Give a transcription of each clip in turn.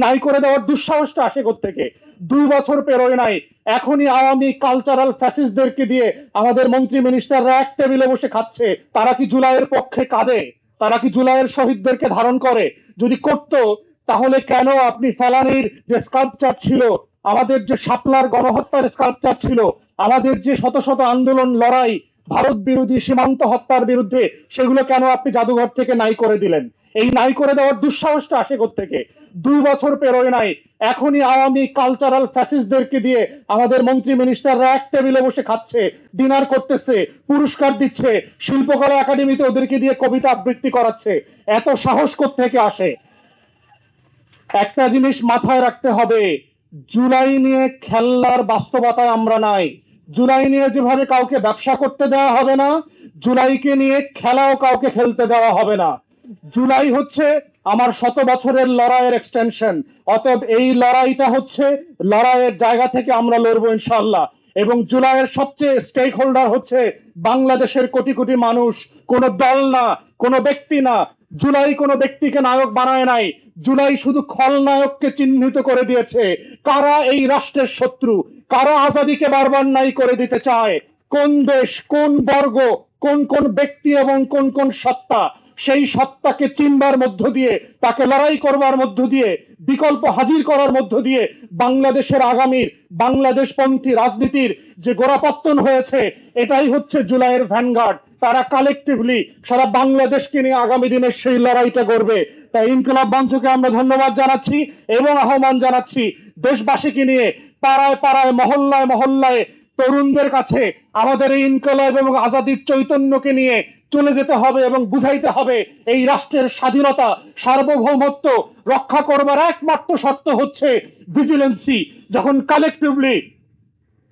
নাই করে দেওয়ার দুঃসাহসটা আসে থেকে 2 বছর পেরোয় নাই, এখনই আওয়ামী কালচারাল ফ্যাসিস্টদেরকে দিয়ে আমাদের মন্ত্রী মিনিস্টাররা এক টেবিলে বসে খাচ্ছে। তারা কি জুলাইয়ের পক্ষে কাঁদে? তারা কি জুলাইয়ের শহীদদেরকে ধারণ করে? যদি করত, তাহলে কেন আপনি ফেলানির যে স্কাল্পচার ছিল, আমাদের যে শাপলার গণহত্যার স্কাল্পচার ছিল, আমাদের যে শত শত আন্দোলন লড়াই ভারত বিরোধী সীমান্ত হত্যার বিরুদ্ধে, সেগুলো কেন আপনি জাদুঘর থেকে নাই করে দিলেন? এই নাই করে দেওয়ার দুঃসাহসটা আসে থেকে 2 বছর পেরোয় নাই, এখনই আওয়ামী কালচারাল ফ্যাসিস্টদেরকে দিয়ে আমাদের মন্ত্রী মিনিস্টাররা এক টেবিলে বসে খাচ্ছে, ডিনার করতেছে, পুরস্কার দিচ্ছে, শিল্পকলা একাডেমিতে ওদেরকে দিয়ে কবিতা আবৃত্তি করাচ্ছে। এত সাহস থেকে আসে? একটা জিনিস মাথায় রাখতে হবে, জুলাই নিয়ে খেলনার বাস্তবতায় আমরা নাই। জুলাই নিয়ে যেভাবে কাউকে ব্যবসা করতে দেওয়া হবে না, জুলাইকে নিয়ে খেলাও কাউকে খেলতে দেওয়া হবে না। জুলাই হচ্ছে আমার 100 বছরের লড়াইয়ের এক্সটেনশন। অতএব এই লড়াইটা হচ্ছে লড়াইয়ের জায়গা থেকে আমরা লড়বো ইনশাল্লাহ। এবং জুলাইয়ের সবচেয়ে স্টেক হোল্ডার হচ্ছে বাংলাদেশের কোটি কোটি মানুষ, কোনো দল না, কোনো ব্যক্তি না। জুলাই কোনো ব্যক্তিকে নায়ক বানায় নাই, জুলাই শুধু খলনায়ককে চিহ্নিত করে দিয়েছে। কারা এই রাষ্ট্রের শত্রু, কারা আজাদিকে বারবার নাই করে দিতে চায়, কোন দেশ, কোন বর্গ, কোন কোন ব্যক্তি এবং কোন কোন সত্তা, সেই সত্তাকে চিনবার মধ্য দিয়ে, তাকে লড়াই করবার মধ্য দিয়ে, বিকল্প হাজির করার মধ্য দিয়ে বাংলাদেশের আগামীর বাংলাদেশপন্থী রাজনীতির যে গোড়াপত্তন হয়েছে, এটাই হচ্ছে জুলাইয়ের ভ্যানগার্ড। তারা কালেকটিভলি সারা বাংলাদেশকে নিয়ে আগামী দিনের সেই লড়াইটা করবে। তাই ইনকিলাব মঞ্চকে আমরা ধন্যবাদ জানাচ্ছি এবং আহ্বান জানাচ্ছি দেশবাসীকে নিয়ে পাড়ায় পাড়ায়, মহল্লায় মহল্লায়, তরুণদের কাছে আমাদের এই ইনকিলাব এবং আজাদির চৈতন্যকে নিয়ে চলে যেতে হবে এবং বুঝাইতে হবে এই রাষ্ট্রের স্বাধীনতা, সার্বভৌমত্ব রক্ষা করবার একমাত্র শর্ত হচ্ছে ভিজিলেন্সি। যখন কালেকটিভলি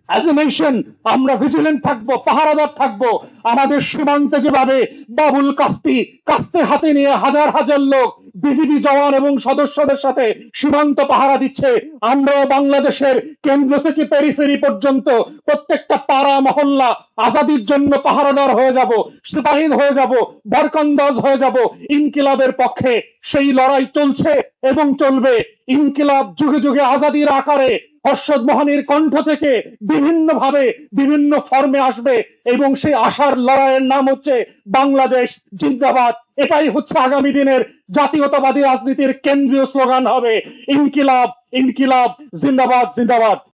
অ্যাজ এ নেশন আমরা ভিজিলেন্ট থাকবো, পাহারাদার থাকবো, আমাদের সীমান্তে যেভাবে বাবুল কাস্তে হাতে নিয়ে হাজার হাজার লোক বিজিবি জওয়ান এবং সদস্যদের সাথে সীমান্ত পাহারা দিচ্ছে, আমরাও বাংলাদেশের কেন্দ্র থেকে পেরিফেরি পর্যন্ত প্রত্যেকটা পাড়া মহল্লা আজাদির জন্য পাহারাদার হয়ে যাব, সিপাহী হয়ে যাব, বরকন্দাজ হয়ে যাব ইনকিলাবের পক্ষে। সেই লড়াই চলছে এবং চলবে। ইনকিলাব যুগে যুগে আজাদির আকারে হর্ষদ মোহানির কণ্ঠ থেকে বিভিন্ন ভাবে বিভিন্ন ফর্মে আসবে এবং সেই আশার লড়াইয়ের নাম হচ্ছে বাংলাদেশ জিন্দাবাদ। এটাই হচ্ছে আগামী দিনের জাতীয়তাবাদী রাজনীতির কেন্দ্রীয় স্লোগান হবে, ইনকিলাব ইনকিলাব জিন্দাবাদ জিন্দাবাদ।